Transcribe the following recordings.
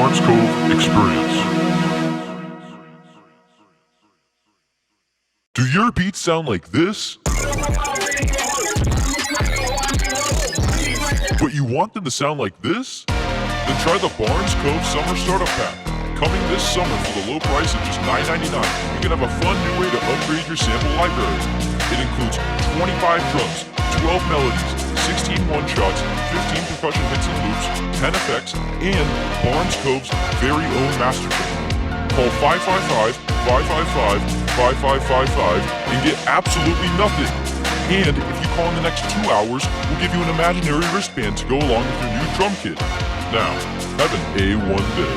Barnes Cove experience. Do your beats sound like this? But you want them to sound like this? Then try the Barnes Cove Summer Startup Pack. Coming this summer for the low price of just $9.99, you can have a fun new way to upgrade your sample library. It includes 25 drums, 12 melodies, 16 one-shots, 15 percussion hits and loops, 10 effects, and Barnes Cove's very own master kit. Call 555-555-5555 and get absolutely nothing. And if you call in the next 2 hours, we'll give you an imaginary wristband to go along with your new drum kit. Now, have an A1 day.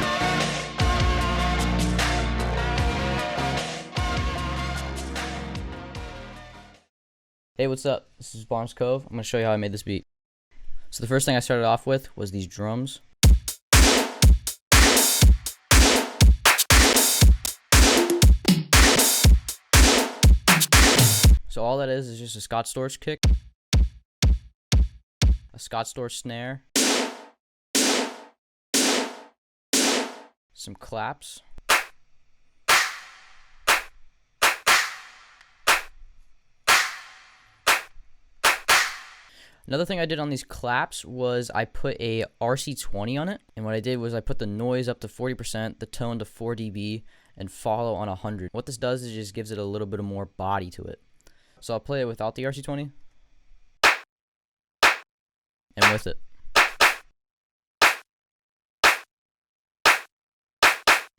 Hey, what's up? This is Barnes Cove. I'm going to show you how I made this beat. So the first thing I started off with was these drums. So all that is just a Scott Storch kick, a Scott Storch snare, some claps, another thing I did on these claps was I put a RC20 on it, and what I did was I put the noise up to 40%, the tone to 4 dB, and follow on 100. What this does is just gives it a little bit more body to it. So I'll play it without the RC20 and with it.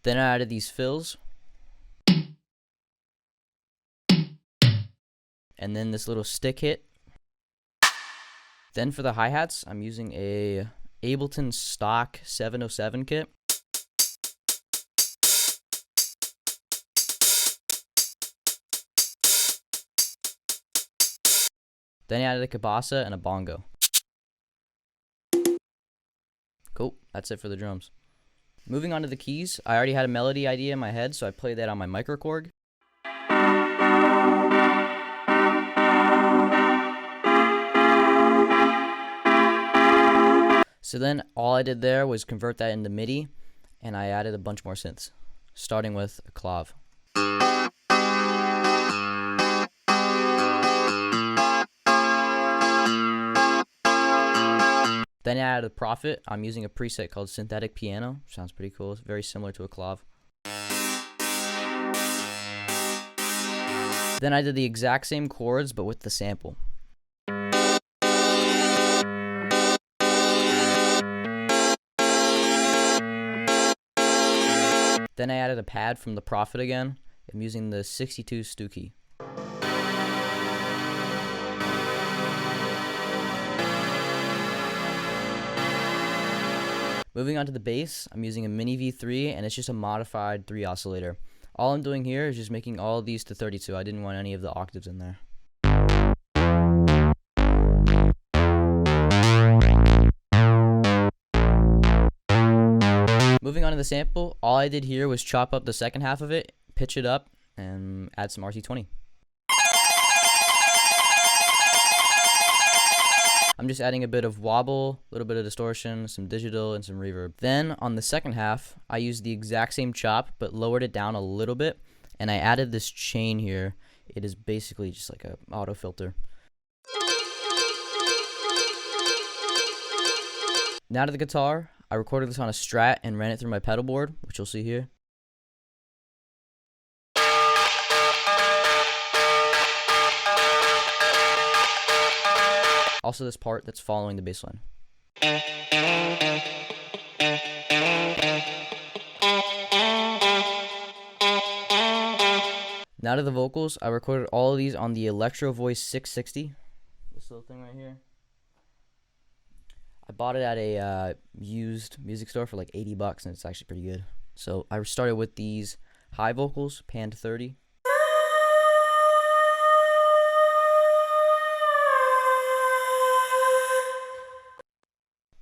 Then I added these fills. And then this little stick hit. Then for the hi-hats, I'm using a Ableton stock 707 kit. Then I added a cabasa and a bongo. Cool, that's it for the drums. Moving on to the keys, I already had a melody idea in my head, so I played that on my microKORG. So then all I did there was convert that into MIDI, and I added a bunch more synths, starting with a clav. Then I added a Prophet. I'm using a preset called Synthetic Piano. Sounds pretty cool. It's very similar to a clav. Then I did the exact same chords, but with the sample. Then I added a pad from the Prophet again. I'm using the 62 Stuki. Moving on to the bass, I'm using a Mini V3, and it's just a modified 3 oscillator. All I'm doing here is just making all of these to 32. I didn't want any of the octaves in there. Moving on to the sample, all I did here was chop up the second half of it, pitch it up, and add some RC20. I'm just adding a bit of wobble, a little bit of distortion, some digital, and some reverb. Then on the second half, I used the exact same chop, but lowered it down a little bit, and I added this chain here. It is basically just like an auto filter. Now to the guitar, I recorded this on a Strat and ran it through my pedal board, which you'll see here. Also this part that's following the bass line. Now to the vocals, I recorded all of these on the Electro Voice 660. This little thing right here. I bought it at a used music store for like 80 bucks, and it's actually pretty good. So I started with these high vocals, pan to 30.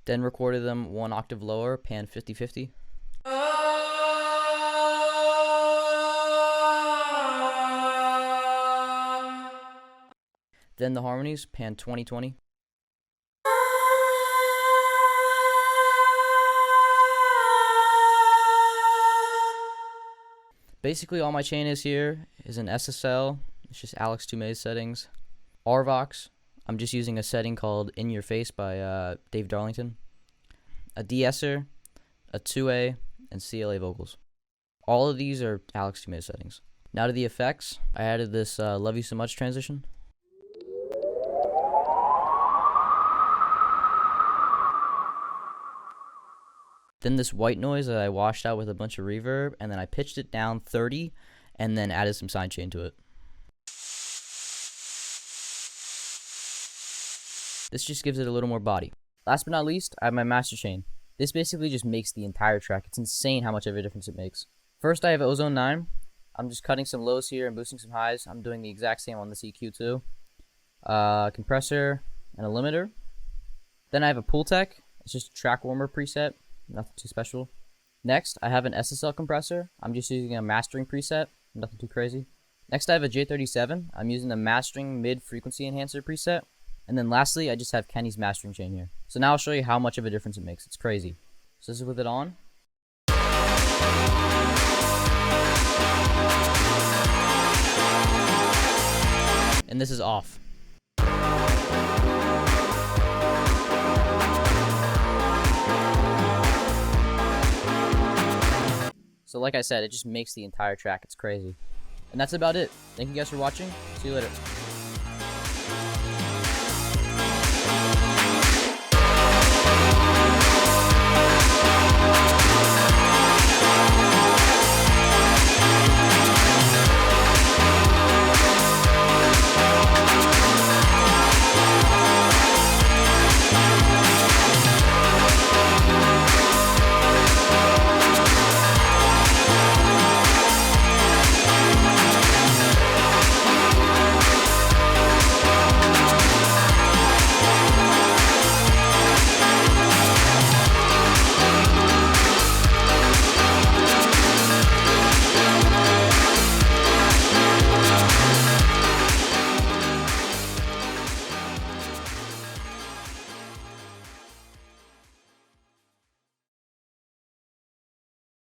Then recorded them 1 octave lower, pan 50-50. Then the harmonies, pan 20-20. Basically, all my chain is here is an SSL. It's just Alex Toomey's settings. RVox, I'm just using a setting called In Your Face by Dave Darlington. A de-esser, a 2A, and CLA vocals. All of these are Alex Toomey's settings. Now to the effects. I added this Love You So Much transition. Then this white noise that I washed out with a bunch of reverb, and then I pitched it down 30, and then added some sidechain to it. This just gives it a little more body. Last but not least, I have my master chain. This basically just makes the entire track. It's insane how much of a difference it makes. First, I have Ozone 9. I'm just cutting some lows here and boosting some highs. I'm doing the exact same on this EQ too. Compressor and a limiter. Then I have a Pool Tech. It's just a track warmer preset. Nothing too special. Next, I have an SSL compressor. I'm just using a mastering preset. Nothing too crazy. Next, I have a J37. I'm using the mastering mid-frequency enhancer preset. And then lastly, I just have Kenny's mastering chain here. So now I'll show you how much of a difference it makes. It's crazy. So this is with it on. And this is off. So like I said, it just makes the entire track. It's crazy. And that's about it. Thank you guys for watching. See you later.